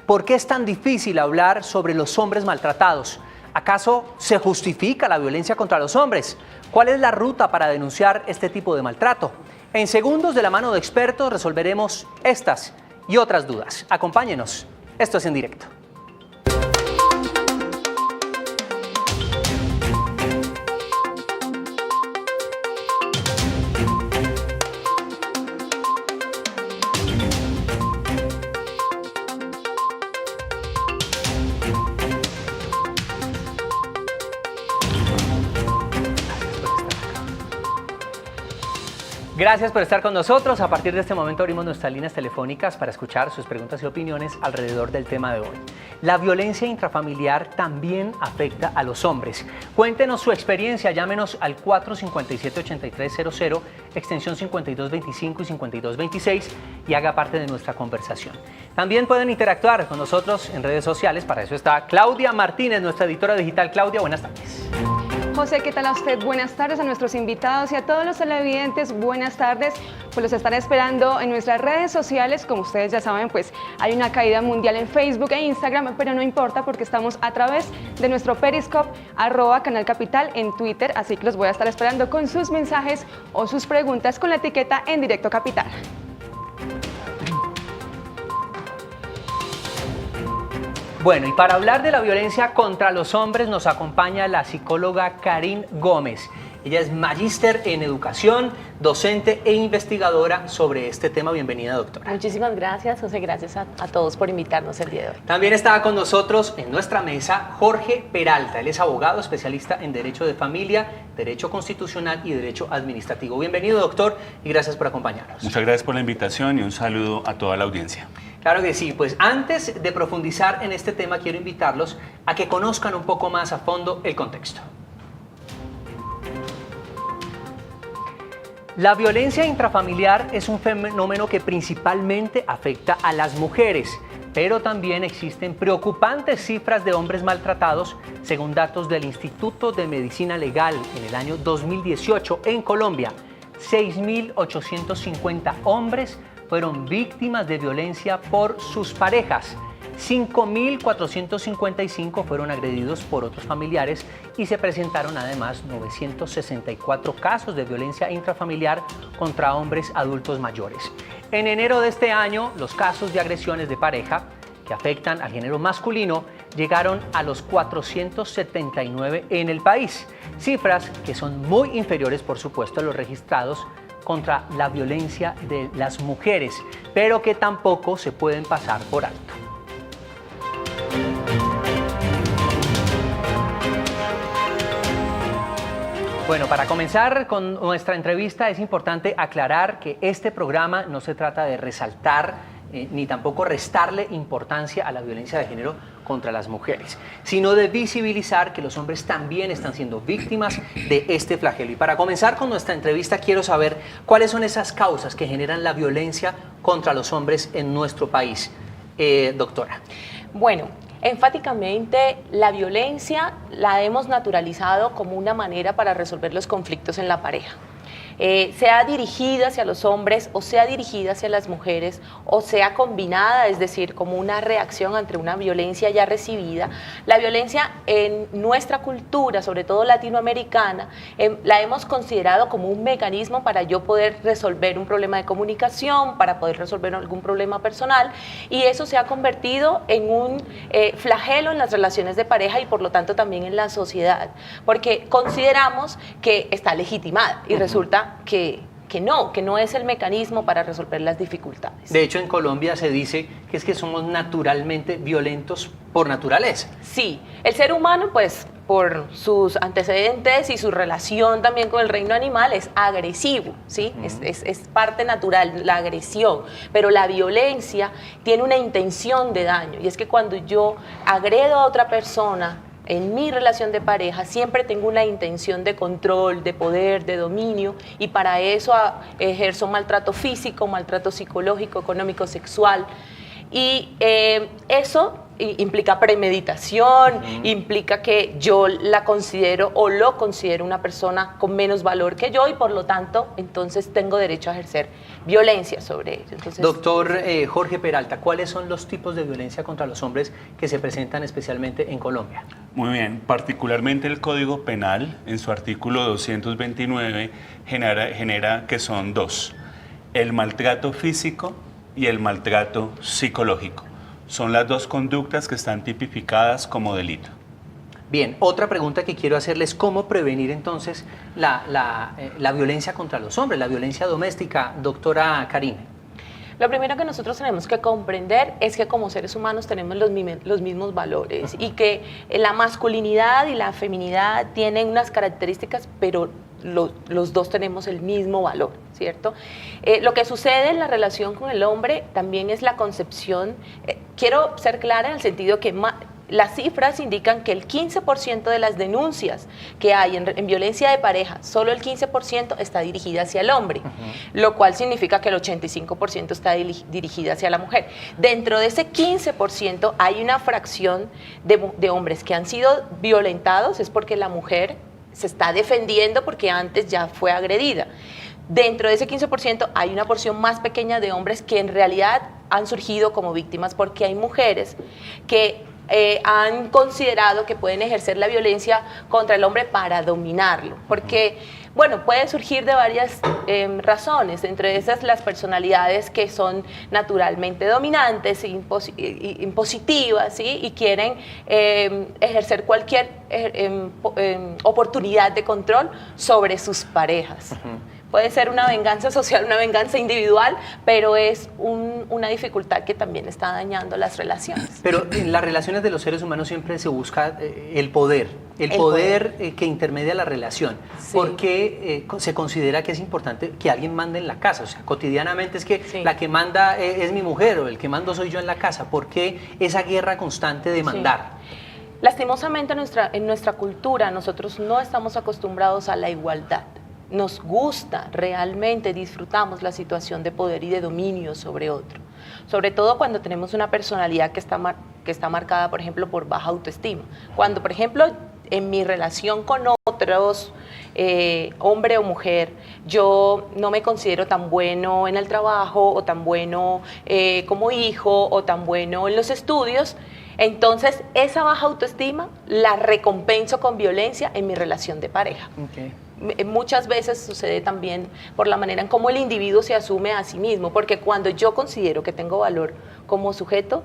¿Por qué es tan difícil hablar sobre los hombres maltratados? ¿Acaso se justifica la violencia contra los hombres? ¿Cuál es la ruta para denunciar este tipo de maltrato? En segundos, de la mano de expertos, resolveremos estas y otras dudas. Acompáñenos. Esto es En Directo. Gracias por estar con nosotros. A partir de este momento abrimos nuestras líneas telefónicas para escuchar sus preguntas y opiniones alrededor del tema de hoy. La violencia intrafamiliar también afecta a los hombres. Cuéntenos su experiencia, llámenos al 457-8300, extensión 5225 y 5226 y haga parte de nuestra conversación. También pueden interactuar con nosotros en redes sociales, para eso está Claudia Martínez, nuestra editora digital. Claudia, buenas tardes. José, ¿qué tal a usted? Buenas tardes a nuestros invitados y a todos los televidentes. Buenas tardes. Pues los estaré esperando en nuestras redes sociales. Como ustedes ya saben, pues hay una caída mundial en Facebook e Instagram, pero no importa porque estamos a través de nuestro Periscope, @Canal Capital en Twitter. Así que los voy a estar esperando con sus mensajes o sus preguntas con la etiqueta En Directo Capital. Bueno, y para hablar de la violencia contra los hombres nos acompaña la psicóloga Karin Gómez. Ella es magíster en educación, docente e investigadora sobre este tema. Bienvenida, doctora. Muchísimas gracias, José. Gracias a todos por invitarnos el día de hoy. También está con nosotros en nuestra mesa Jorge Peralta. Él es abogado, especialista en Derecho de Familia, Derecho Constitucional y Derecho Administrativo. Bienvenido, doctor, y gracias por acompañarnos. Muchas gracias por la invitación y un saludo a toda la audiencia. Claro que sí, pues antes de profundizar en este tema quiero invitarlos a que conozcan un poco más a fondo el contexto. La violencia intrafamiliar es un fenómeno que principalmente afecta a las mujeres, pero también existen preocupantes cifras de hombres maltratados, según datos del Instituto de Medicina Legal en el año 2018 en Colombia. 6.850 hombres fueron víctimas de violencia por sus parejas. 5.455 fueron agredidos por otros familiares y se presentaron además 964 casos de violencia intrafamiliar contra hombres adultos mayores. En enero de este año, los casos de agresiones de pareja que afectan al género masculino llegaron a los 479 en el país, cifras que son muy inferiores, por supuesto, a los registrados contra la violencia de las mujeres, pero que tampoco se pueden pasar por alto. Bueno, para comenzar con nuestra entrevista es importante aclarar que este programa no se trata de resaltar ni tampoco restarle importancia a la violencia de género contra las mujeres, sino de visibilizar que los hombres también están siendo víctimas de este flagelo. Y para comenzar con nuestra entrevista quiero saber cuáles son esas causas que generan la violencia contra los hombres en nuestro país. Doctora. Bueno, enfáticamente la violencia la hemos naturalizado como una manera para resolver los conflictos en la pareja. Sea dirigida hacia los hombres o sea dirigida hacia las mujeres o sea combinada, es decir, como una reacción ante una violencia ya recibida. La violencia en nuestra cultura, sobre todo latinoamericana, la hemos considerado como un mecanismo para yo poder resolver un problema de comunicación, para poder resolver algún problema personal, y eso se ha convertido en un flagelo en las relaciones de pareja y por lo tanto también en la sociedad, porque consideramos que está legitimada y resulta que no es el mecanismo para resolver las dificultades. De hecho, en Colombia se dice que es que somos naturalmente violentos por naturaleza. Sí, el ser humano, pues, por sus antecedentes y su relación también con el reino animal, es agresivo, ¿sí? Es parte natural, la agresión, pero la violencia tiene una intención de daño, y es que cuando yo agredo a otra persona, en mi relación de pareja siempre tengo una intención de control, de poder, de dominio, y para eso ejerzo maltrato físico, maltrato psicológico, económico, sexual. Y eso implica premeditación, implica que yo la considero o lo considero una persona con menos valor que yo y por lo tanto entonces tengo derecho a ejercer violencia sobre ellos. Entonces, doctor Jorge Peralta, ¿cuáles son los tipos de violencia contra los hombres que se presentan especialmente en Colombia? Muy bien, particularmente el Código Penal, en su artículo 229, genera que son dos: el maltrato físico y el maltrato psicológico. Son las dos conductas que están tipificadas como delito. Bien, otra pregunta que quiero hacerles: ¿cómo prevenir entonces la violencia contra los hombres, la violencia doméstica, doctora Karine? Lo primero que nosotros tenemos que comprender es que como seres humanos tenemos los mismos valores y que la masculinidad y la feminidad tienen unas características, pero los dos tenemos el mismo valor, ¿cierto? Lo que sucede en la relación con el hombre también es la concepción. Quiero ser clara en el sentido que las cifras indican que el 15% de las denuncias que hay en violencia de pareja, solo el 15% está dirigida hacia el hombre, lo cual significa que el 85% está dirigida hacia la mujer. Dentro de ese 15% hay una fracción de hombres que han sido violentados, es porque la mujer se está defendiendo porque antes ya fue agredida. Dentro de ese 15% hay una porción más pequeña de hombres que en realidad han surgido como víctimas porque hay mujeres que han considerado que pueden ejercer la violencia contra el hombre para dominarlo, porque, bueno, puede surgir de varias razones, entre esas las personalidades que son naturalmente dominantes, impositivas, ¿sí? Y quieren ejercer cualquier oportunidad de control sobre sus parejas. Puede ser una venganza social, una venganza individual, pero es una dificultad que también está dañando las relaciones. Pero en las relaciones de los seres humanos siempre se busca el poder que intermedia la relación. Sí. ¿Por qué se considera que es importante que alguien mande en la casa? O sea, cotidianamente es que sí, la que manda es mi mujer o el que mando soy yo en la casa. ¿Por qué esa guerra constante de mandar? Sí. Lastimosamente en nuestra cultura nosotros no estamos acostumbrados a la igualdad. Nos gusta, realmente disfrutamos la situación de poder y de dominio sobre otro. Sobre todo cuando tenemos una personalidad que está marcada, por ejemplo, por baja autoestima. Cuando, por ejemplo, en mi relación con otros, hombre o mujer, yo no me considero tan bueno en el trabajo o tan bueno como hijo o tan bueno en los estudios, entonces esa baja autoestima la recompenso con violencia en mi relación de pareja. Okay. Muchas veces sucede también por la manera en cómo el individuo se asume a sí mismo, porque cuando yo considero que tengo valor como sujeto,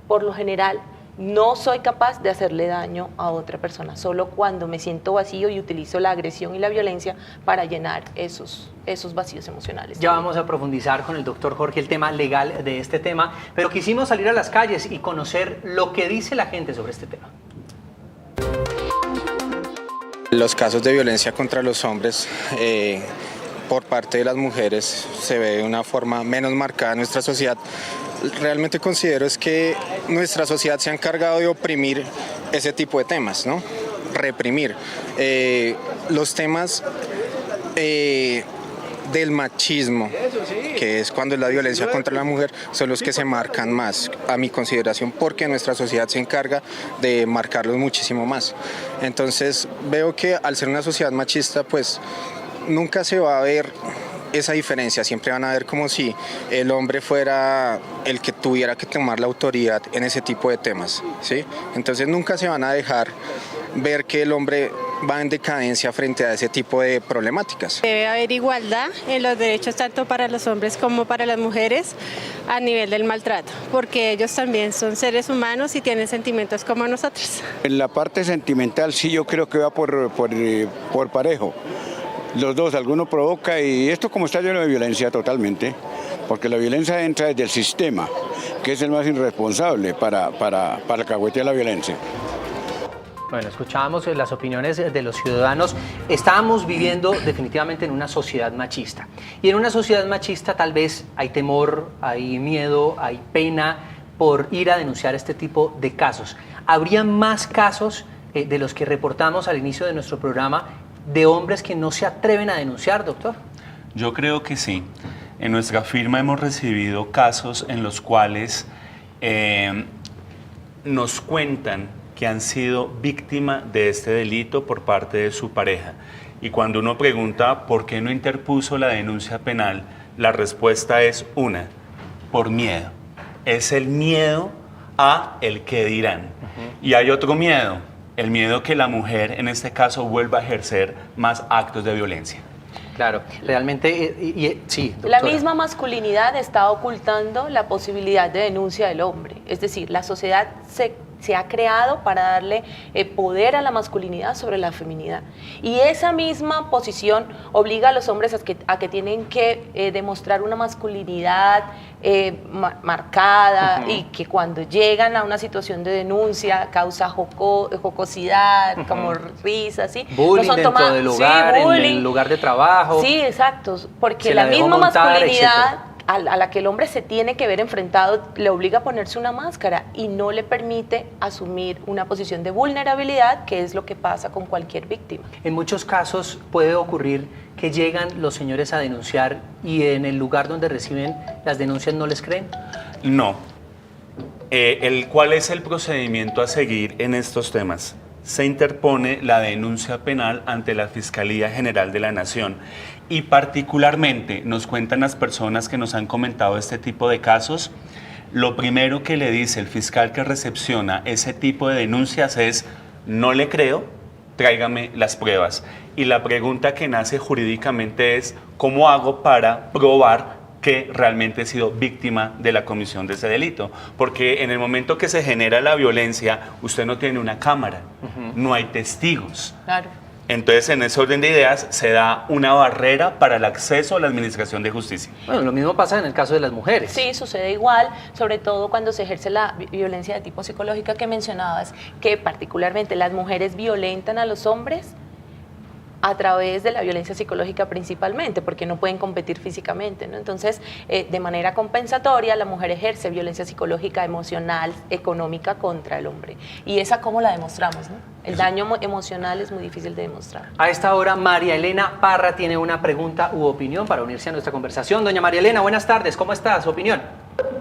por lo general no soy capaz de hacerle daño a otra persona, solo cuando me siento vacío y utilizo la agresión y la violencia para llenar esos vacíos emocionales. Ya vamos a profundizar con el doctor Jorge el tema legal de este tema, pero quisimos salir a las calles y conocer lo que dice la gente sobre este tema. Los casos de violencia contra los hombres por parte de las mujeres se ve de una forma menos marcada en nuestra sociedad. Realmente considero es que nuestra sociedad se ha encargado de oprimir ese tipo de temas, ¿no? Reprimir. Los temas del machismo, que es cuando es la violencia contra la mujer, son los que se marcan más, a mi consideración, porque nuestra sociedad se encarga de marcarlos muchísimo más. Entonces veo que al ser una sociedad machista, pues nunca se va a ver esa diferencia, siempre van a ver como si el hombre fuera el que tuviera que tomar la autoridad en ese tipo de temas, ¿sí? Entonces nunca se van a dejar ver que el hombre va en decadencia frente a ese tipo de problemáticas. Debe haber igualdad en los derechos tanto para los hombres como para las mujeres a nivel del maltrato, porque ellos también son seres humanos y tienen sentimientos como nosotros. En la parte sentimental sí yo creo que va por parejo. Los dos, alguno provoca y esto como está lleno de violencia totalmente, porque la violencia entra desde el sistema, que es el más irresponsable para alcahuetear la violencia. Bueno, escuchábamos las opiniones de los ciudadanos. Estamos viviendo definitivamente en una sociedad machista. Y en una sociedad machista tal vez hay temor, hay miedo, hay pena por ir a denunciar este tipo de casos. ¿Habría más casos de los que reportamos al inicio de nuestro programa de hombres que no se atreven a denunciar, doctor? Yo creo que sí. En nuestra firma hemos recibido casos en los cuales nos cuentan que han sido víctima de este delito por parte de su pareja. Y cuando uno pregunta por qué no interpuso la denuncia penal, la respuesta es una, por miedo. Es el miedo a el qué dirán. Y hay otro miedo, el miedo que la mujer en este caso vuelva a ejercer más actos de violencia. Claro, realmente, sí, La doctora. misma masculinidad está ocultando la posibilidad de denuncia del hombre. Es decir, la sociedad se ha creado para darle poder a la masculinidad sobre la feminidad. Y esa misma posición obliga a los hombres a que tienen que demostrar una masculinidad marcada y que cuando llegan a una situación de denuncia causa jocosidad, como risas, ¿sí? Bullying no son dentro tomadas- del lugar, sí, en bullying. el lugar de trabajo. Sí, exacto, porque Se la la dejó misma montar, masculinidad etcétera. a la que el hombre se tiene que ver enfrentado le obliga a ponerse una máscara y no le permite asumir una posición de vulnerabilidad, que es lo que pasa con cualquier víctima. En muchos casos puede ocurrir que llegan los señores a denunciar y en el lugar donde reciben las denuncias no les creen. No. ¿Cuál es el procedimiento a seguir en estos temas? Se interpone la denuncia penal ante la Fiscalía General de la Nación y particularmente nos cuentan las personas que nos han comentado este tipo de casos, lo primero que le dice el fiscal que recepciona ese tipo de denuncias es: no le creo, tráigame las pruebas. Y la pregunta que nace jurídicamente es: ¿cómo hago para probar que realmente he sido víctima de la comisión de ese delito? Porque en el momento que se genera la violencia, usted no tiene una cámara, no hay testigos. Claro. Entonces, en ese orden de ideas, se da una barrera para el acceso a la administración de justicia. Bueno, lo mismo pasa en el caso de las mujeres. Sí, sucede igual, sobre todo cuando se ejerce la violencia de tipo psicológica que mencionabas, que particularmente las mujeres violentan a los hombres a través de la violencia psicológica principalmente, porque no pueden competir físicamente, ¿no? Entonces, de manera compensatoria, la mujer ejerce violencia psicológica, emocional, económica contra el hombre. ¿Y esa cómo la demostramos, no? El daño emocional es muy difícil de demostrar. A esta hora, María Elena Parra tiene una pregunta u opinión para unirse a nuestra conversación. Doña María Elena, buenas tardes, ¿cómo está? ¿Su opinión?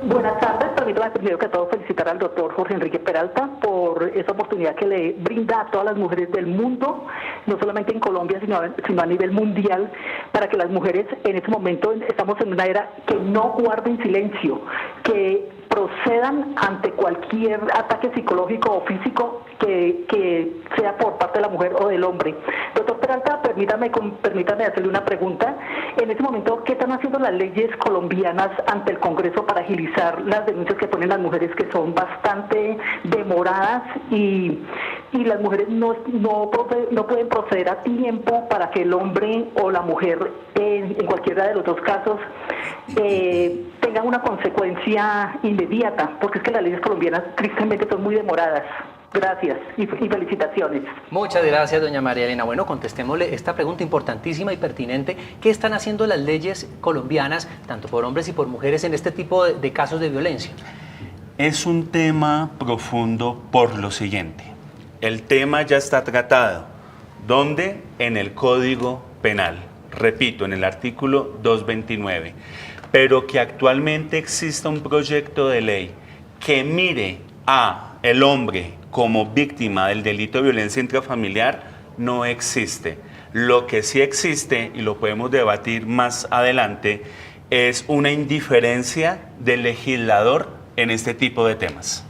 Buenas tardes, permítame primero que todo felicitar al doctor Jorge Enrique Peralta por esa oportunidad que le brinda a todas las mujeres del mundo, no solamente en Colombia, sino a nivel mundial, para que las mujeres en este momento estamos en una era que no guarden silencio, que procedan ante cualquier ataque psicológico o físico que sea por parte de la mujer o del hombre. Doctor Peralta, permítame hacerle una pregunta. En este momento, ¿qué están haciendo las leyes colombianas ante el Congreso para agilizar las denuncias que ponen las mujeres, que son bastante demoradas y las mujeres no pueden proceder a tiempo para que el hombre o la mujer, en cualquiera de los dos casos, tengan una consecuencia inmediata? Porque es que las leyes colombianas tristemente son muy demoradas. Gracias y felicitaciones. Muchas gracias, doña María Elena. Bueno, contestémosle esta pregunta importantísima y pertinente. ¿Qué están haciendo las leyes colombianas, tanto por hombres y por mujeres, en este tipo de casos de violencia? Es un tema profundo por lo siguiente. El tema ya está tratado. ¿Dónde? En el Código Penal. Repito, en el artículo 229. Pero que actualmente exista un proyecto de ley que mire a el hombre como víctima del delito de violencia intrafamiliar no existe. Lo que sí existe, y lo podemos debatir más adelante, es una indiferencia del legislador en este tipo de temas.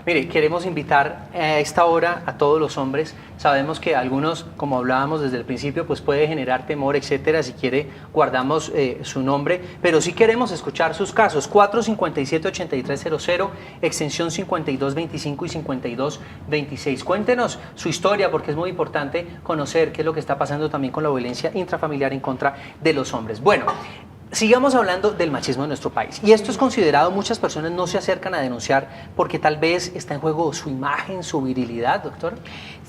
Mire, queremos invitar a esta hora a todos los hombres. Sabemos que algunos, como hablábamos desde el principio, pues puede generar temor, etcétera. Si quiere, guardamos su nombre, pero sí queremos escuchar sus casos. 457-8300, extensión 5225 y 5226. Cuéntenos su historia, porque es muy importante conocer qué es lo que está pasando también con la violencia intrafamiliar en contra de los hombres. Bueno, sigamos hablando del machismo en nuestro país. Y esto es considerado, muchas personas no se acercan a denunciar porque tal vez está en juego su imagen, su virilidad, doctor.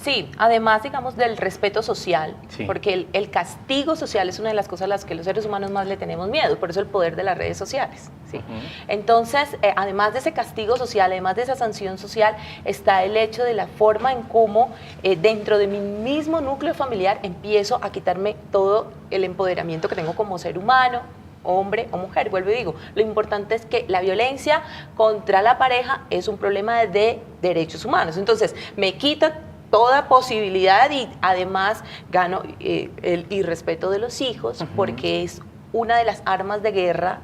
Sí, además, digamos, del respeto social, Sí. porque el castigo social es una de las cosas a las que los seres humanos más le tenemos miedo, por eso el poder de las redes sociales. ¿Sí? Entonces, además de ese castigo social, además de esa sanción social, está el hecho de la forma en cómo dentro de mi mismo núcleo familiar empiezo a quitarme todo el empoderamiento que tengo como ser humano, hombre o mujer. Vuelvo y digo, lo importante es que la violencia contra la pareja es un problema de derechos humanos. Entonces, me quita toda posibilidad y además gano el irrespeto de los hijos, porque es una de las armas de guerra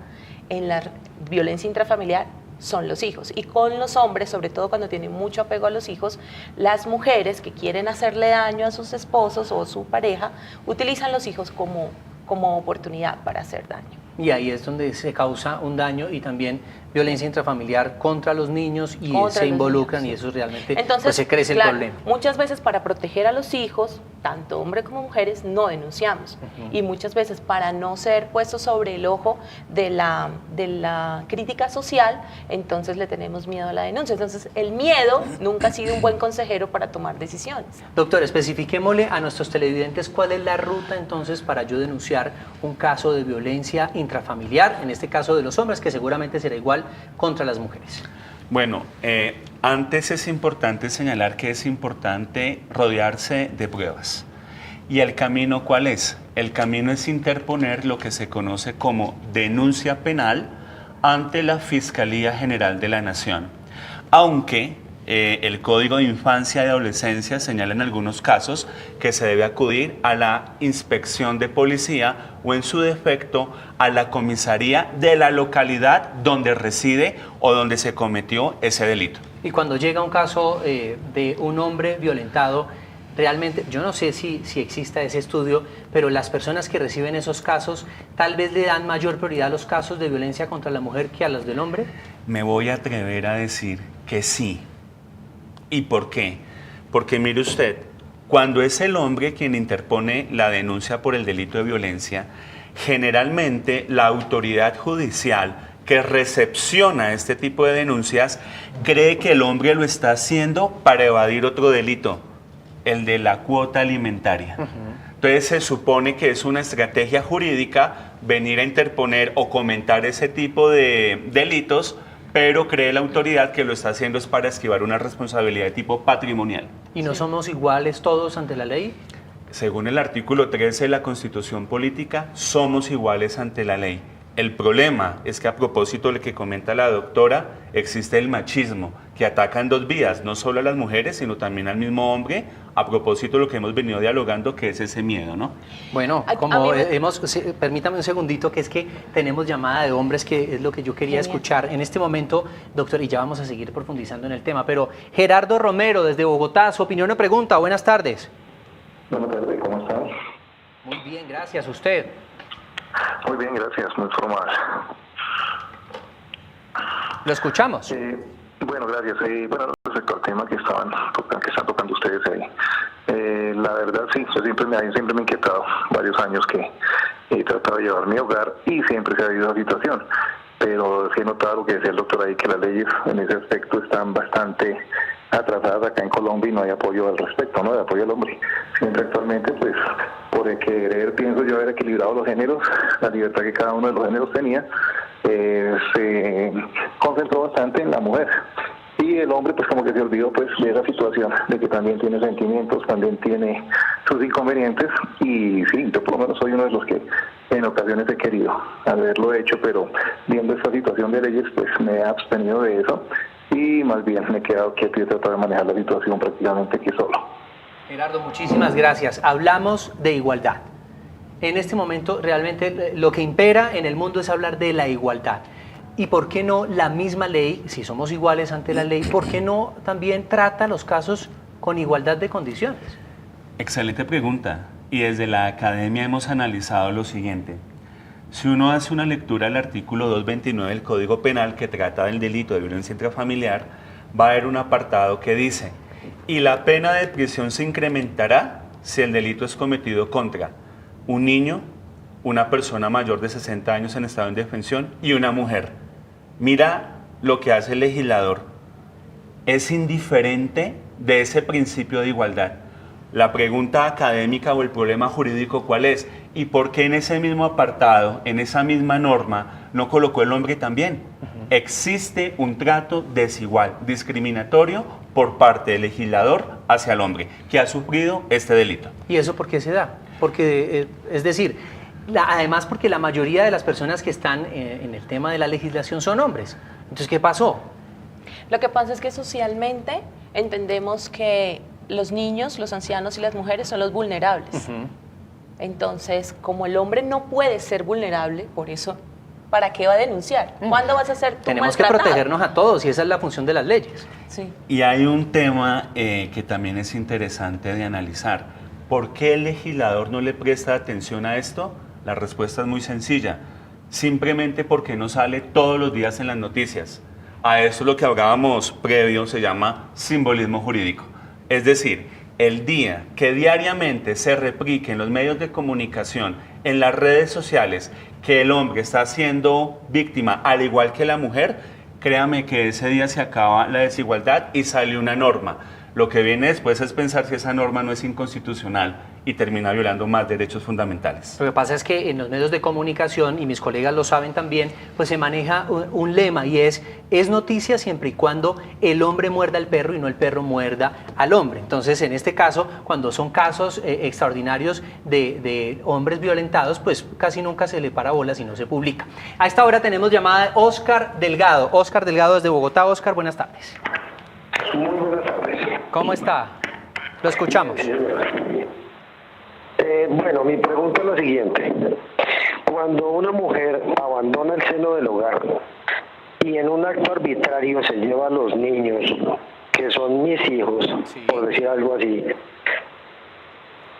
en la violencia intrafamiliar, son los hijos. Y con los hombres, sobre todo cuando tienen mucho apego a los hijos, las mujeres que quieren hacerle daño a sus esposos o su pareja, utilizan los hijos como oportunidad para hacer daño. Y ahí es donde se causa un daño y también violencia intrafamiliar contra los niños y se involucran y eso realmente pues se crece el problema. Muchas veces para proteger a los hijos, tanto hombres como mujeres, no denunciamos. Y muchas veces para no ser puestos sobre el ojo de la crítica social, entonces le tenemos miedo a la denuncia. Entonces el miedo nunca ha sido un buen consejero para tomar decisiones. Doctor, especifiquémosle a nuestros televidentes cuál es la ruta entonces para yo denunciar un caso de violencia intrafamiliar, en este caso de los hombres, que seguramente será igual contra las mujeres. Bueno, antes es importante señalar que es importante rodearse de pruebas. ¿Y el camino cuál es? El camino es interponer lo que se conoce como denuncia penal ante la Fiscalía General de la Nación. Aunque el Código de Infancia y Adolescencia señala en algunos casos que se debe acudir a la inspección de policía o en su defecto a la comisaría de la localidad donde reside o donde se cometió ese delito. Y cuando llega un caso de un hombre violentado, realmente, yo no sé si exista ese estudio, pero las personas que reciben esos casos tal vez le dan mayor prioridad a los casos de violencia contra la mujer que a los del hombre. Me voy a atrever a decir que sí. ¿Y por qué? Porque mire usted, cuando es el hombre quien interpone la denuncia por el delito de violencia, generalmente la autoridad judicial que recepciona este tipo de denuncias cree que el hombre lo está haciendo para evadir otro delito, el de la cuota alimentaria. Entonces se supone que es una estrategia jurídica venir a interponer o comentar ese tipo de delitos, pero cree la autoridad que lo está haciendo es para esquivar una responsabilidad de tipo patrimonial. ¿Y no somos iguales todos ante la ley? Según el artículo 13 de la Constitución Política, somos iguales ante la ley. El problema es que a propósito de lo que comenta la doctora, existe el machismo, que ataca en dos vías, no solo a las mujeres, sino también al mismo hombre, a propósito de lo que hemos venido dialogando, que es ese miedo, ¿no? Bueno, como permítame un segundito, que es que tenemos llamada de hombres, que es lo que yo quería escuchar en este momento, doctor, y ya vamos a seguir profundizando en el tema, pero Gerardo Romero, desde Bogotá, su opinión o pregunta. Buenas tardes. Buenas tardes, ¿cómo estás? Muy bien, gracias. ¿Usted? Muy bien, gracias, muy formal. Lo escuchamos. Bueno, gracias. Bueno, respecto al tema que están tocando ustedes ahí, la verdad sí, yo siempre me he inquietado varios años que he tratado de llevar mi hogar y siempre se ha habido una situación, pero sí he notado lo que decía el doctor ahí, que las leyes en ese aspecto están bastante atrasadas acá en Colombia y no hay apoyo al respecto, no de apoyo al hombre. Siempre actualmente, pues, por el querer, pienso yo, haber equilibrado los géneros, la libertad que cada uno de los géneros tenía, se concentró bastante en la mujer. Y el hombre, pues, como que se olvidó, pues, de esa situación, de que también tiene sentimientos, también tiene sus inconvenientes. Y sí, yo por lo menos soy uno de los que en ocasiones he querido haberlo hecho, pero viendo esta situación de leyes, pues, me he abstenido de eso. Y más bien me he quedado quieto y he tratado de manejar la situación prácticamente aquí solo. Gerardo, muchísimas gracias. Hablamos de igualdad. En este momento realmente lo que impera en el mundo es hablar de la igualdad. ¿Y por qué no la misma ley, si somos iguales ante la ley, por qué no también trata los casos con igualdad de condiciones? Excelente pregunta. Y desde la academia hemos analizado lo siguiente. Si uno hace una lectura del artículo 229 del Código Penal que trata del delito de violencia intrafamiliar, va a haber un apartado que dice: y la pena de prisión se incrementará si el delito es cometido contra un niño, una persona mayor de 60 años en estado de indefensión y una mujer. Mira lo que hace el legislador. Es indiferente de ese principio de igualdad. La pregunta académica o el problema jurídico, ¿cuál es? ¿Y por qué en ese mismo apartado, en esa misma norma, no colocó el hombre también? Existe un trato desigual, discriminatorio por parte del legislador hacia el hombre que ha sufrido este delito. ¿Y eso por qué se da? Porque, es decir, Además, porque la mayoría de las personas que están en el tema de la legislación son hombres. Entonces, ¿qué pasó? Lo que pasa es que socialmente entendemos que los niños, los ancianos y las mujeres son los vulnerables. Entonces, como el hombre no puede ser vulnerable, por eso, ¿para qué va a denunciar? ¿Cuándo vas a ser tú Tenemos que maltratado? protegernos a todos y esa es la función de las leyes. Sí. Y hay un tema que también es interesante de analizar. ¿Por qué el legislador no le presta atención a esto? La respuesta es muy sencilla. Simplemente porque no sale todos los días en las noticias. A eso lo que hablábamos previo se llama simbolismo jurídico. Es decir, el día que diariamente se replique en los medios de comunicación, en las redes sociales, que el hombre está siendo víctima al igual que la mujer, créame que ese día se acaba la desigualdad y sale una norma. Lo que viene después es pensar si esa norma no es inconstitucional y termina violando más derechos fundamentales. Lo que pasa es que en los medios de comunicación, y mis colegas lo saben también, pues se maneja un lema y es noticia siempre y cuando el hombre muerda al perro y no el perro muerda al hombre. Entonces, en este caso, cuando son casos extraordinarios de hombres violentados, pues casi nunca se le para bolas y no se publica. A esta hora tenemos llamada de Oscar Delgado. Oscar Delgado desde Bogotá. Oscar, buenas tardes. Muy buenas tardes. ¿Cómo está? Lo escuchamos. Bueno, mi pregunta es la siguiente. Cuando una mujer abandona el seno del hogar y en un acto arbitrario se lleva a los niños, que son mis hijos, por decir algo así,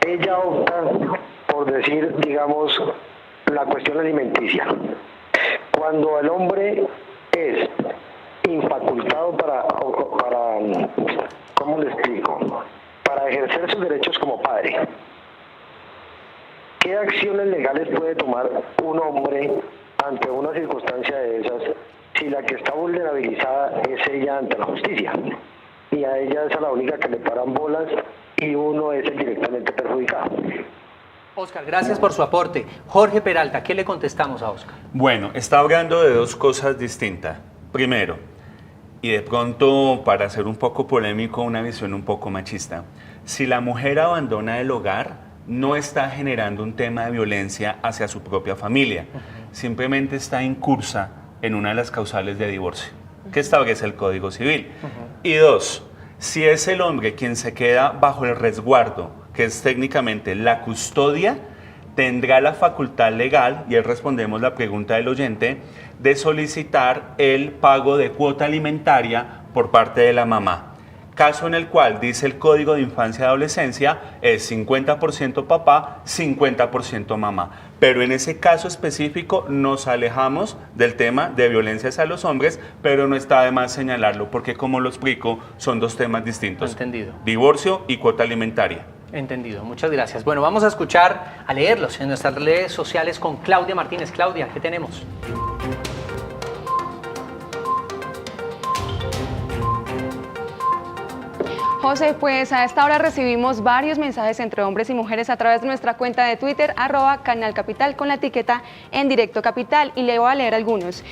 ella opta por decir, digamos, la cuestión alimenticia. Cuando el hombre es infacultado para ¿cómo le explico? Para ejercer sus derechos como padre. ¿Qué acciones legales puede tomar un hombre ante una circunstancia de esas si la que está vulnerabilizada es ella ante la justicia? Y a ella es a la única que le paran bolas y uno es el directamente perjudicado. Oscar, gracias por su aporte. Jorge Peralta, ¿qué le contestamos a Oscar? Bueno, está hablando de dos cosas distintas. Primero, y de pronto, para ser un poco polémico, una visión un poco machista. Si la mujer abandona el hogar, no está generando un tema de violencia hacia su propia familia. Simplemente está incursa en una de las causales de divorcio, que establece el Código Civil. Y dos, si es el hombre quien se queda bajo el resguardo, que es técnicamente la custodia, tendrá la facultad legal, y ahí respondemos la pregunta del oyente, de solicitar el pago de cuota alimentaria por parte de la mamá. Caso en el cual, dice el Código de Infancia y Adolescencia, es 50% papá, 50% mamá. Pero en ese caso específico nos alejamos del tema de violencia hacia los hombres, pero no está de más señalarlo, porque como lo explico, son dos temas distintos. Entendido. Divorcio y cuota alimentaria. Entendido, muchas gracias. Bueno, vamos a escuchar, a leerlos en nuestras redes sociales con Claudia Martínez. Claudia, ¿qué tenemos? José, pues a esta hora recibimos varios mensajes entre hombres y mujeres a través de nuestra cuenta de Twitter, @canalcapital, con la etiqueta En Directo Capital, y le voy a leer algunos.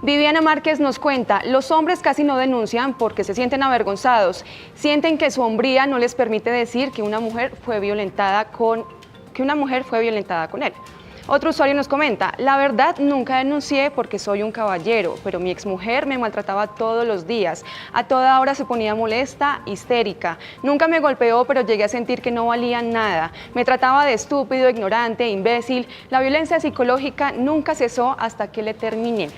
Viviana Márquez nos cuenta: los hombres casi no denuncian porque se sienten avergonzados, sienten que su hombría no les permite decir que una mujer fue violentada con él. Otro usuario nos comenta: la verdad nunca denuncié porque soy un caballero, pero mi exmujer me maltrataba todos los días, a toda hora se ponía molesta, histérica, nunca me golpeó, pero llegué a sentir que no valía nada, me trataba de estúpido, ignorante, imbécil, la violencia psicológica nunca cesó hasta que le terminé.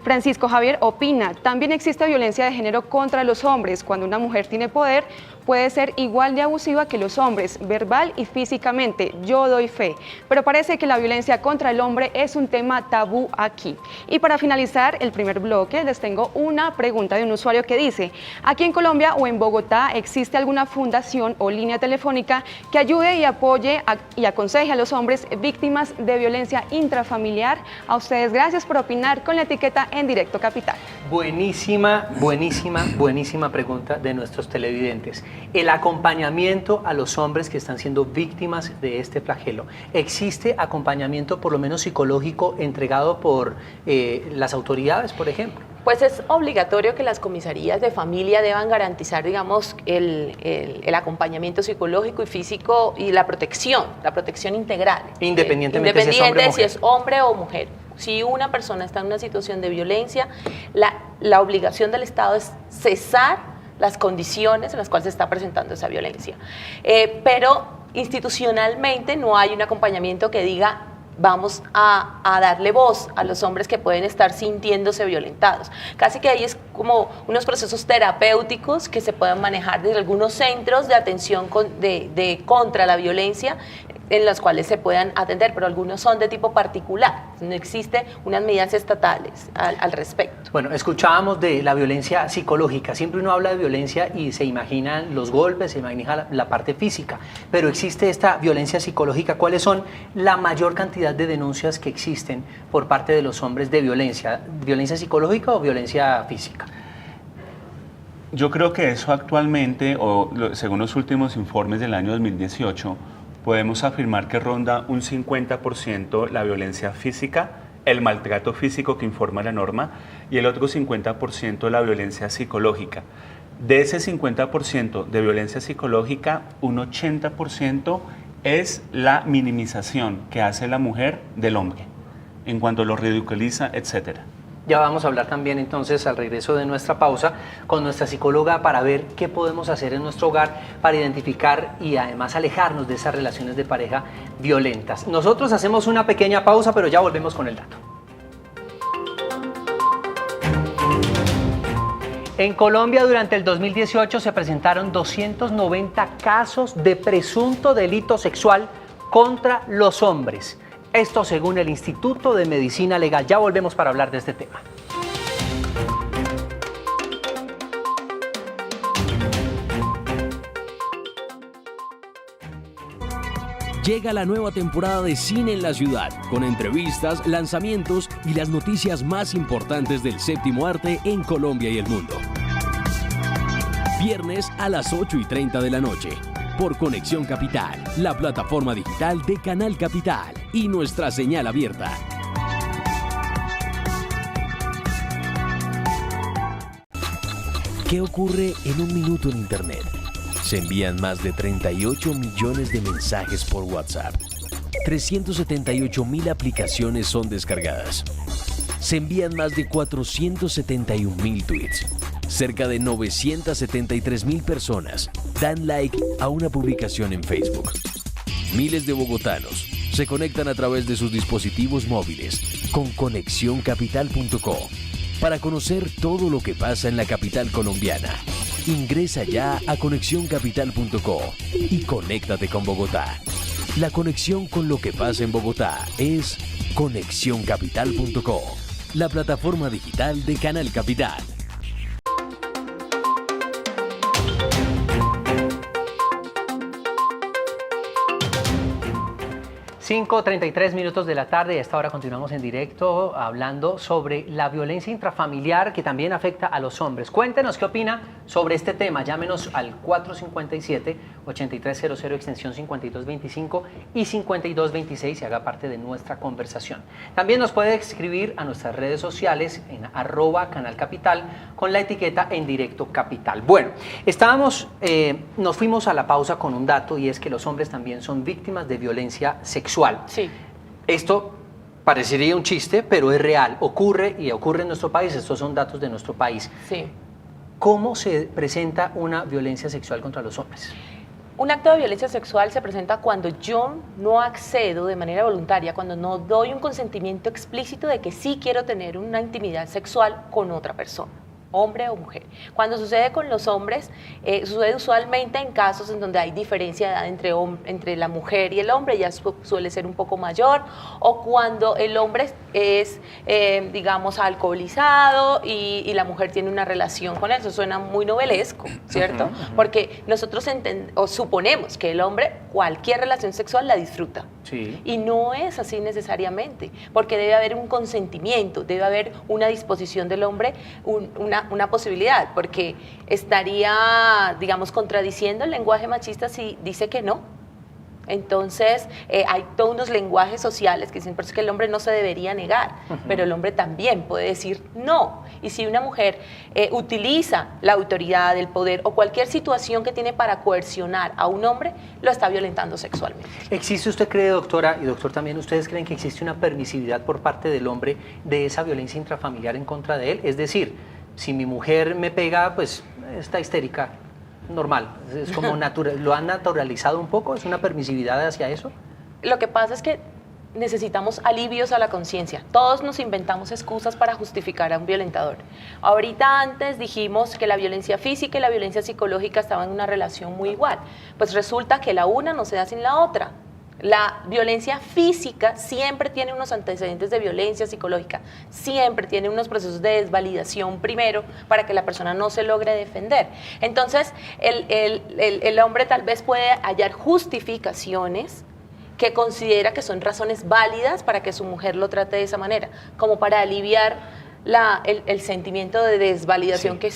Francisco Javier opina: también existe violencia de género contra los hombres, cuando una mujer tiene poder, puede ser igual de abusiva que los hombres, verbal y físicamente, yo doy fe, pero parece que la violencia contra el hombre es un tema tabú aquí. Y para finalizar el primer bloque, les tengo una pregunta de un usuario que dice: ¿aquí en Colombia o en Bogotá existe alguna fundación o línea telefónica que ayude y apoye y aconseje a los hombres víctimas de violencia intrafamiliar? A ustedes gracias por opinar con la etiqueta En Directo Capital. Buenísima pregunta de nuestros televidentes. El acompañamiento a los hombres que están siendo víctimas de este flagelo. ¿Existe acompañamiento acompañamiento, por lo menos psicológico, entregado por las autoridades, por ejemplo? Pues es obligatorio que las comisarías de familia deban garantizar, digamos, el acompañamiento psicológico y físico y la protección integral. Independientemente si es hombre o mujer. Si una persona está en una situación de violencia, la obligación del Estado es cesar las condiciones en las cuales se está presentando esa violencia. Pero institucionalmente no hay un acompañamiento que diga vamos a darle voz a los hombres que pueden estar sintiéndose violentados. Casi que ahí es como unos procesos terapéuticos que se puedan manejar desde algunos centros de atención contra la violencia en los cuales se puedan atender, pero algunos son de tipo particular, no existen unas medidas estatales al respecto. Bueno, escuchábamos de la violencia psicológica, siempre uno habla de violencia y se imaginan los golpes, se imagina la parte física, pero existe esta violencia psicológica. ¿Cuáles son la mayor cantidad de denuncias que existen por parte de los hombres de violencia psicológica o violencia física? Yo creo que eso actualmente, según los últimos informes del año 2018, podemos afirmar que ronda un 50% la violencia física, el maltrato físico que informa la norma, y el otro 50% la violencia psicológica. De ese 50% de violencia psicológica, un 80% es la minimización que hace la mujer del hombre, en cuanto lo ridiculiza, etcétera. Ya vamos a hablar también entonces al regreso de nuestra pausa con nuestra psicóloga para ver qué podemos hacer en nuestro hogar para identificar y además alejarnos de esas relaciones de pareja violentas. Nosotros hacemos una pequeña pausa, pero ya volvemos con el dato. En Colombia durante el 2018 se presentaron 290 casos de presunto delito sexual contra los hombres. Esto según el Instituto de Medicina Legal. Ya volvemos para hablar de este tema. Llega la nueva temporada de Cine en la Ciudad, con entrevistas, lanzamientos y las noticias más importantes del séptimo arte en Colombia y el mundo. Viernes a las 8:30 de la noche. Por Conexión Capital, la plataforma digital de Canal Capital y nuestra señal abierta. ¿Qué ocurre en un minuto en Internet? Se envían más de 38 millones de mensajes por WhatsApp. 378.000 aplicaciones son descargadas. Se envían más de 471.000 tweets. Cerca de 973.000 personas dan like a una publicación en Facebook. Miles de bogotanos se conectan a través de sus dispositivos móviles con ConexionCapital.co para conocer todo lo que pasa en la capital colombiana. Ingresa ya a ConexionCapital.co y conéctate con Bogotá. La conexión con lo que pasa en Bogotá es ConexionCapital.co, la plataforma digital de Canal Capital. 5:33 minutos de la tarde y a esta hora continuamos en directo hablando sobre la violencia intrafamiliar que también afecta a los hombres. Cuéntenos qué opina sobre este tema. Llámenos al 457-8300 extensión 5225 y 5226 y haga parte de nuestra conversación. También nos puede escribir a nuestras redes sociales en @canalcapital con la etiqueta En Directo Capital. Bueno, nos fuimos a la pausa con un dato y es que los hombres también son víctimas de violencia sexual. Sí. Esto parecería un chiste, pero es real, ocurre en nuestro país, estos son datos de nuestro país. Sí. ¿Cómo se presenta una violencia sexual contra los hombres? Un acto de violencia sexual se presenta cuando yo no accedo de manera voluntaria, cuando no doy un consentimiento explícito de que sí quiero tener una intimidad sexual con otra persona, hombre o mujer. Cuando sucede con los hombres, sucede usualmente en casos en donde hay diferencia de edad entre la mujer y el hombre, ya suele ser un poco mayor, o cuando el hombre es, digamos, alcoholizado y la mujer tiene una relación con él. Eso suena muy novelesco, ¿cierto? Porque nosotros suponemos que el hombre cualquier relación sexual la disfruta. Sí. Y no es así necesariamente, porque debe haber un consentimiento, debe haber una disposición del hombre, una posibilidad, porque estaría, digamos, contradiciendo el lenguaje machista si dice que no. Entonces, hay todos unos lenguajes sociales que dicen, por eso que el hombre no se debería negar, pero el hombre también puede decir no. Y si una mujer utiliza la autoridad, el poder o cualquier situación que tiene para coercionar a un hombre, lo está violentando sexualmente. ¿Existe, usted cree, doctora, y doctor también, ustedes creen que existe una permisividad por parte del hombre de esa violencia intrafamiliar en contra de él? Es decir, si mi mujer me pega, pues está histérica. Normal, es como natural, lo han naturalizado un poco, es una permisividad hacia eso. Lo que pasa es que necesitamos alivios a la conciencia. Todos nos inventamos excusas para justificar a un violentador. Ahorita antes dijimos que la violencia física y la violencia psicológica estaban en una relación muy igual. Pues resulta que la una no se da sin la otra. La violencia física siempre tiene unos antecedentes de violencia psicológica, siempre tiene unos procesos de desvalidación primero para que la persona no se logre defender. Entonces, el hombre tal vez puede hallar justificaciones que considera que son razones válidas para que su mujer lo trate de esa manera, como para aliviar el sentimiento de desvalidación que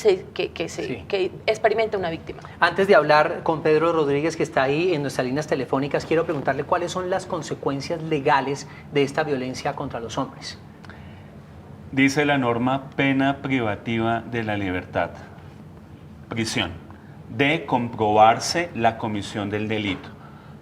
experimenta una víctima. Antes de hablar con Pedro Rodríguez, que está ahí en nuestras líneas telefónicas, quiero preguntarle cuáles son las consecuencias legales de esta violencia contra los hombres. Dice la norma pena privativa de la libertad, prisión, de comprobarse la comisión del delito.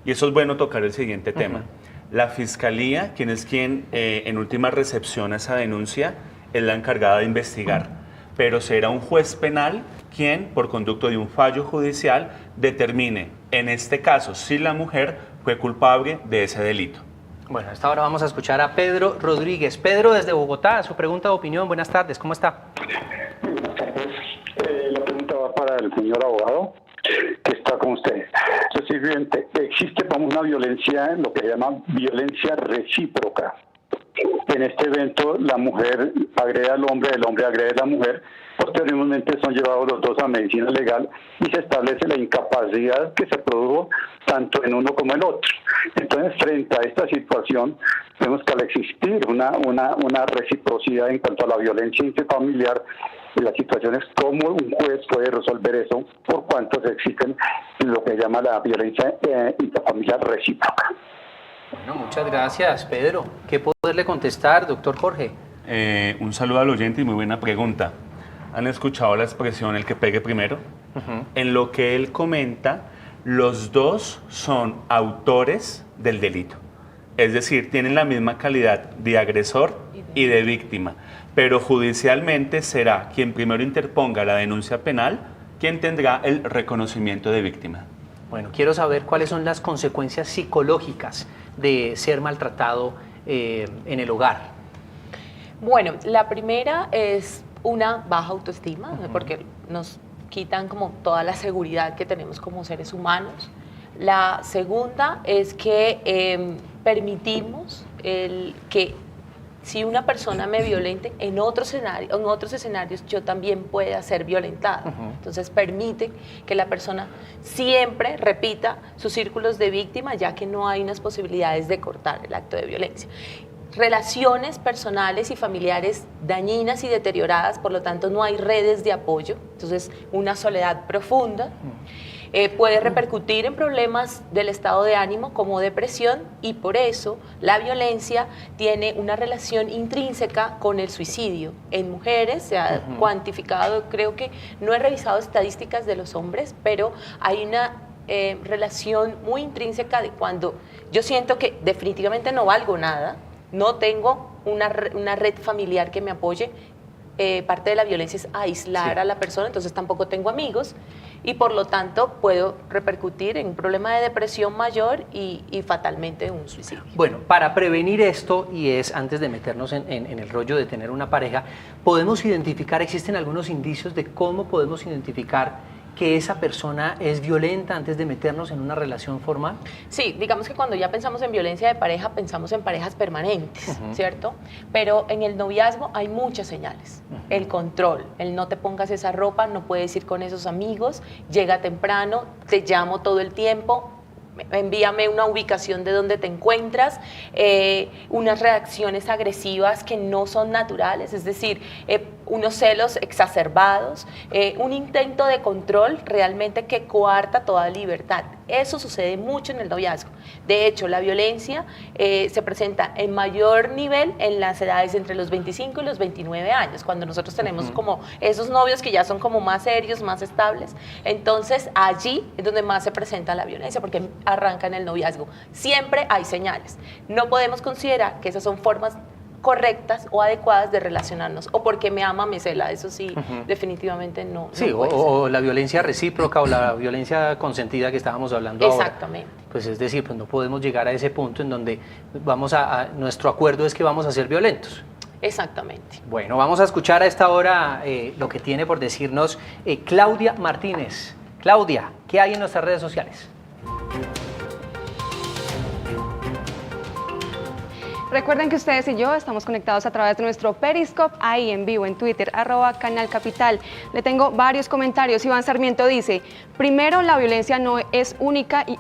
Y eso es bueno tocar el siguiente tema. La Fiscalía, quien en última recepciona esa denuncia, es la encargada de investigar, pero será un juez penal quien, por conducto de un fallo judicial, determine, en este caso, si la mujer fue culpable de ese delito. Bueno, a esta hora vamos a escuchar a Pedro Rodríguez. Pedro, desde Bogotá, su pregunta de opinión. Buenas tardes, ¿cómo está? Buenas tardes. La pregunta va para el señor abogado que está con usted. Lo siguiente, existe como una violencia, lo que se llama violencia recíproca. En este evento la mujer agrede al hombre, el hombre agrede a la mujer, posteriormente son llevados los dos a medicina legal y se establece la incapacidad que se produjo tanto en uno como en otro. Entonces, frente a esta situación, vemos que al existir una reciprocidad en cuanto a la violencia intrafamiliar, la situación es cómo un juez puede resolver eso por cuanto se existen lo que llama la violencia intrafamiliar recíproca. Bueno, muchas gracias, Pedro. ¿Qué poderle contestar, doctor Jorge? Un saludo al oyente y muy buena pregunta. ¿Han escuchado la expresión el que pegue primero? En lo que él comenta, los dos son autores del delito. Es decir, tienen la misma calidad de agresor y de víctima, pero judicialmente será quien primero interponga la denuncia penal quien tendrá el reconocimiento de víctima. Bueno, quiero saber cuáles son las consecuencias psicológicas de ser maltratado en el hogar. Bueno, la primera es una baja autoestima, porque nos quitan como toda la seguridad que tenemos como seres humanos. La segunda es que permitimos que si una persona me violente en otros escenarios, yo también pueda ser violentada. Entonces permite que la persona siempre repita sus círculos de víctima, ya que no hay unas posibilidades de cortar el acto de violencia. Relaciones personales y familiares dañinas y deterioradas, por lo tanto no hay redes de apoyo, entonces una soledad profunda. Puede repercutir en problemas del estado de ánimo como depresión y por eso la violencia tiene una relación intrínseca con el suicidio. En mujeres se ha cuantificado, creo que no he revisado estadísticas de los hombres, pero hay una relación muy intrínseca de cuando yo siento que definitivamente no valgo nada, no tengo una red familiar que me apoye. Parte de la violencia es aislar a la persona, entonces tampoco tengo amigos y por lo tanto puedo repercutir en un problema de depresión mayor y fatalmente un suicidio. Bueno, para prevenir esto, y es antes de meternos en el rollo de tener una pareja, podemos identificar, existen algunos indicios de cómo podemos identificar que esa persona es violenta antes de meternos en una relación formal? Sí, digamos que cuando ya pensamos en violencia de pareja, pensamos en parejas permanentes, ¿cierto? Pero en el noviazgo hay muchas señales. El control, el no te pongas esa ropa, no puedes ir con esos amigos, llega temprano, te llamo todo el tiempo, envíame una ubicación de donde te encuentras, unas reacciones agresivas que no son naturales, es decir, unos celos exacerbados, un intento de control realmente que coarta toda libertad. Eso sucede mucho en el noviazgo. De hecho, la violencia se presenta en mayor nivel en las edades entre los 25 y los 29 años, cuando nosotros tenemos como esos novios que ya son como más serios, más estables. Entonces, allí es donde más se presenta la violencia, porque arranca en el noviazgo. Siempre hay señales. No podemos considerar que esas son formas correctas o adecuadas de relacionarnos, o porque me ama, me cela, eso sí, definitivamente no. Sí, no o la violencia recíproca o la violencia consentida que estábamos hablando Exactamente. ahora. Pues es decir, pues no podemos llegar a ese punto en donde nuestro acuerdo es que vamos a ser violentos. Exactamente. Bueno, vamos a escuchar a esta hora lo que tiene por decirnos Claudia Martínez. Claudia, ¿qué hay en nuestras redes sociales? Recuerden que ustedes y yo estamos conectados a través de nuestro Periscope, ahí en vivo, en Twitter, @Canal Capital. Le tengo varios comentarios. Iván Sarmiento dice, primero, la violencia no es única y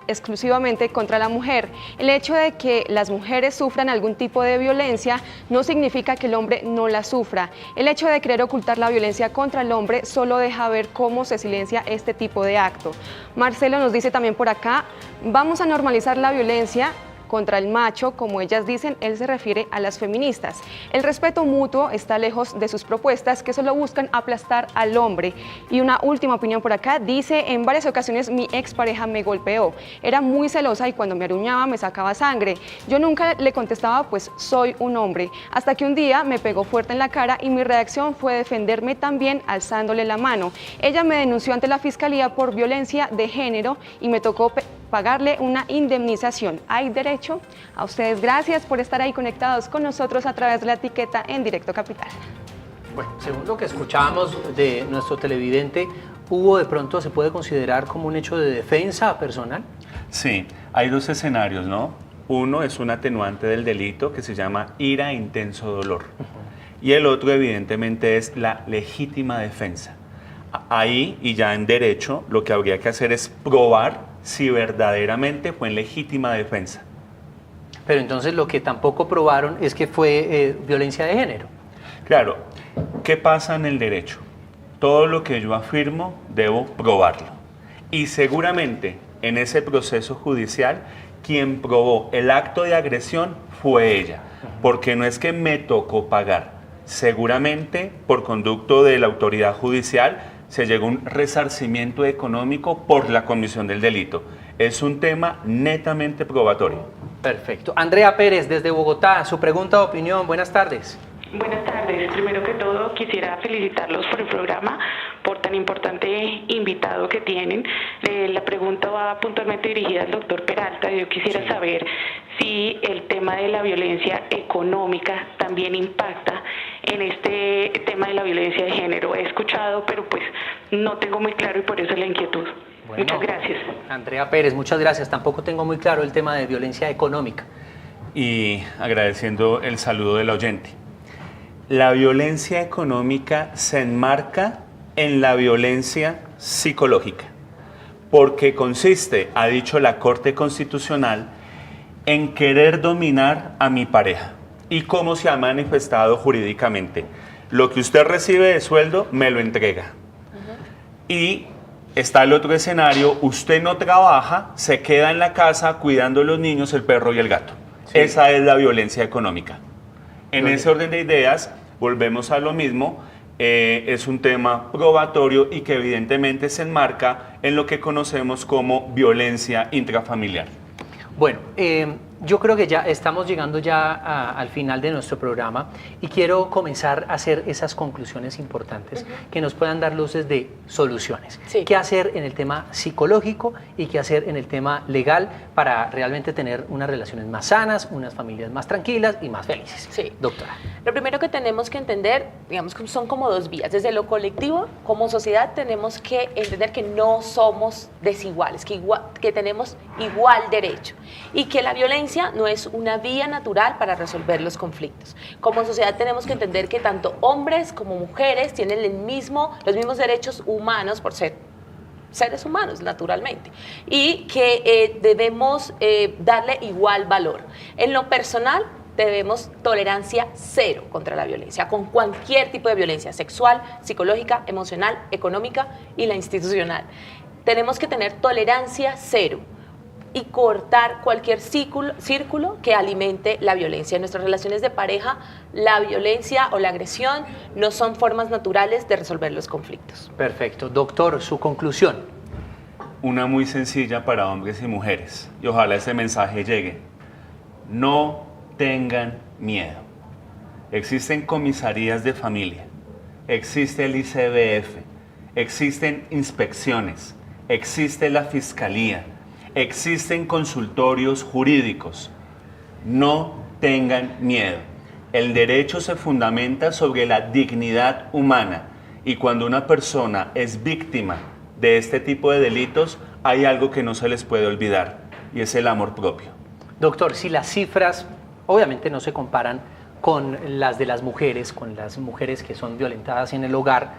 exclusivamente contra la mujer. El hecho de que las mujeres sufran algún tipo de violencia no significa que el hombre no la sufra. El hecho de querer ocultar la violencia contra el hombre solo deja ver cómo se silencia este tipo de acto. Marcelo nos dice también por acá, vamos a normalizar la violencia contra el macho, como ellas dicen, él se refiere a las feministas. El respeto mutuo está lejos de sus propuestas que solo buscan aplastar al hombre. Y una última opinión por acá, dice, en varias ocasiones mi expareja me golpeó. Era muy celosa y cuando me aruñaba me sacaba sangre. Yo nunca le contestaba, pues soy un hombre. Hasta que un día me pegó fuerte en la cara y mi reacción fue defenderme también alzándole la mano. Ella me denunció ante la fiscalía por violencia de género y me tocó pagarle una indemnización. Hay derecho. A ustedes gracias por estar ahí conectados con nosotros a través de la etiqueta en Directo Capital. Bueno, según lo que escuchábamos de nuestro televidente, ¿hubo de pronto, se puede considerar como un hecho de defensa personal? Sí, hay dos escenarios, ¿no? Uno es un atenuante del delito que se llama ira e intenso dolor. Y el otro, evidentemente, es la legítima defensa. Ahí, y ya en derecho, lo que habría que hacer es probar si verdaderamente fue en legítima defensa. Pero entonces lo que tampoco probaron es que fue violencia de género. Claro, ¿qué pasa en el derecho? Todo lo que yo afirmo debo probarlo. Y seguramente en ese proceso judicial quien probó el acto de agresión fue ella, porque no es que me tocó pagar. Seguramente por conducto de la autoridad judicial se llegó a un resarcimiento económico por la comisión del delito. Es un tema netamente probatorio. Perfecto. Andrea Pérez, desde Bogotá, su pregunta o opinión. Buenas tardes. Buenas tardes. Primero que todo, quisiera felicitarlos por el programa, por tan importante invitado que tienen. La pregunta va puntualmente dirigida al doctor Peralta. Yo quisiera saber si el tema de la violencia económica también impacta en este tema de la violencia de género. He escuchado, pero pues no tengo muy claro y por eso la inquietud. Bueno, muchas gracias. Andrea Pérez, muchas gracias. Tampoco tengo muy claro el tema de violencia económica. Y agradeciendo el saludo del oyente. La violencia económica se enmarca en la violencia psicológica, porque consiste, ha dicho la Corte Constitucional, en querer dominar a mi pareja. ¿Y cómo se ha manifestado jurídicamente? Lo que usted recibe de sueldo, me lo entrega. Y está el otro escenario, usted no trabaja, se queda en la casa cuidando a los niños, el perro y el gato. Sí. Esa es la violencia económica. En ese orden de ideas, volvemos a lo mismo, es un tema probatorio y que evidentemente se enmarca en lo que conocemos como violencia intrafamiliar. Bueno, yo creo que ya estamos llegando al final de nuestro programa y quiero comenzar a hacer esas conclusiones importantes que nos puedan dar luces de soluciones. Sí. ¿Qué hacer en el tema psicológico y qué hacer en el tema legal para realmente tener unas relaciones más sanas, unas familias más tranquilas y más felices? Sí. Doctora. Lo primero que tenemos que entender, digamos que son como dos vías. Desde lo colectivo, como sociedad, tenemos que entender que no somos desiguales, que tenemos igual derecho y que la violencia no es una vía natural para resolver los conflictos. Como sociedad tenemos que entender que tanto hombres como mujeres tienen los mismos derechos humanos por ser seres humanos, naturalmente, y que debemos darle igual valor. En lo personal, debemos tolerancia cero contra la violencia, con cualquier tipo de violencia sexual, psicológica, emocional, económica y la institucional. Tenemos que tener tolerancia cero y cortar cualquier círculo que alimente la violencia. En nuestras relaciones de pareja, la violencia o la agresión no son formas naturales de resolver los conflictos. Perfecto. Doctor, su conclusión. Una muy sencilla para hombres y mujeres, y ojalá ese mensaje llegue. No tengan miedo. Existen comisarías de familia, existe el ICBF, existen inspecciones, existe la fiscalía, existen consultorios jurídicos. No tengan miedo. El derecho se fundamenta sobre la dignidad humana y cuando una persona es víctima de este tipo de delitos, hay algo que no se les puede olvidar y es el amor propio. Doctor, si las cifras obviamente no se comparan con las de las mujeres, con las mujeres que son violentadas en el hogar,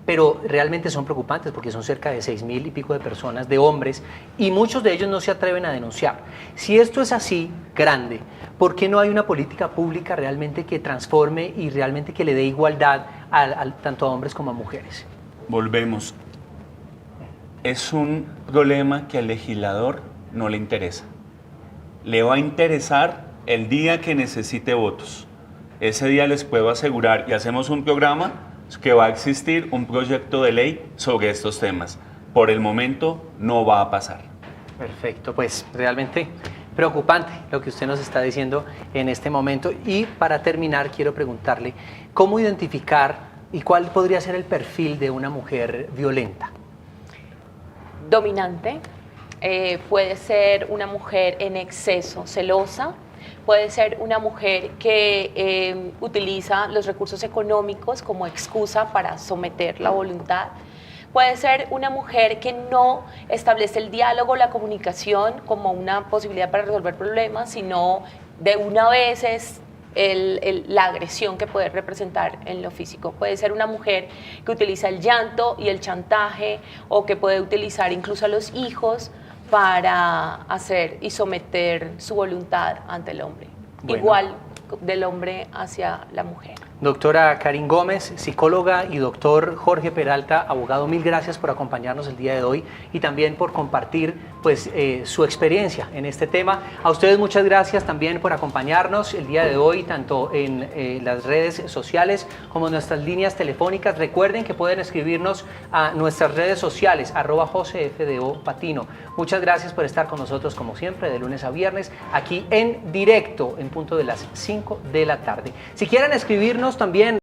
pero realmente son preocupantes porque son cerca de 6.000 y pico de personas, de hombres, y muchos de ellos no se atreven a denunciar. Si esto es así, grande, ¿por qué no hay una política pública realmente que transforme y realmente que le dé igualdad tanto a hombres como a mujeres? Volvemos. Es un problema que al legislador no le interesa. Le va a interesar el día que necesite votos. Ese día les puedo asegurar, y hacemos un programa, que va a existir un proyecto de ley sobre estos temas. Por el momento no va a pasar. Perfecto, pues realmente preocupante lo que usted nos está diciendo en este momento. Y para terminar, quiero preguntarle, ¿cómo identificar y cuál podría ser el perfil de una mujer violenta? Dominante, puede ser una mujer en exceso celosa, puede ser una mujer que utiliza los recursos económicos como excusa para someter la voluntad. Puede ser una mujer que no establece el diálogo, la comunicación como una posibilidad para resolver problemas, sino de una vez es la agresión que puede representar en lo físico. Puede ser una mujer que utiliza el llanto y el chantaje o que puede utilizar incluso a los hijos para hacer y someter su voluntad ante el hombre. Bueno. Igual del hombre hacia la mujer. Doctora Karin Gómez, psicóloga, y doctor Jorge Peralta, abogado, mil gracias por acompañarnos el día de hoy y también por compartir pues, su experiencia en este tema. A ustedes muchas gracias también por acompañarnos el día de hoy, tanto en las redes sociales como en nuestras líneas telefónicas. Recuerden que pueden escribirnos a nuestras redes sociales, @JoseFDO_Patino. Muchas gracias por estar con nosotros como siempre, de lunes a viernes, aquí en directo, en punto de las 5 de la tarde. Si quieren escribirnos también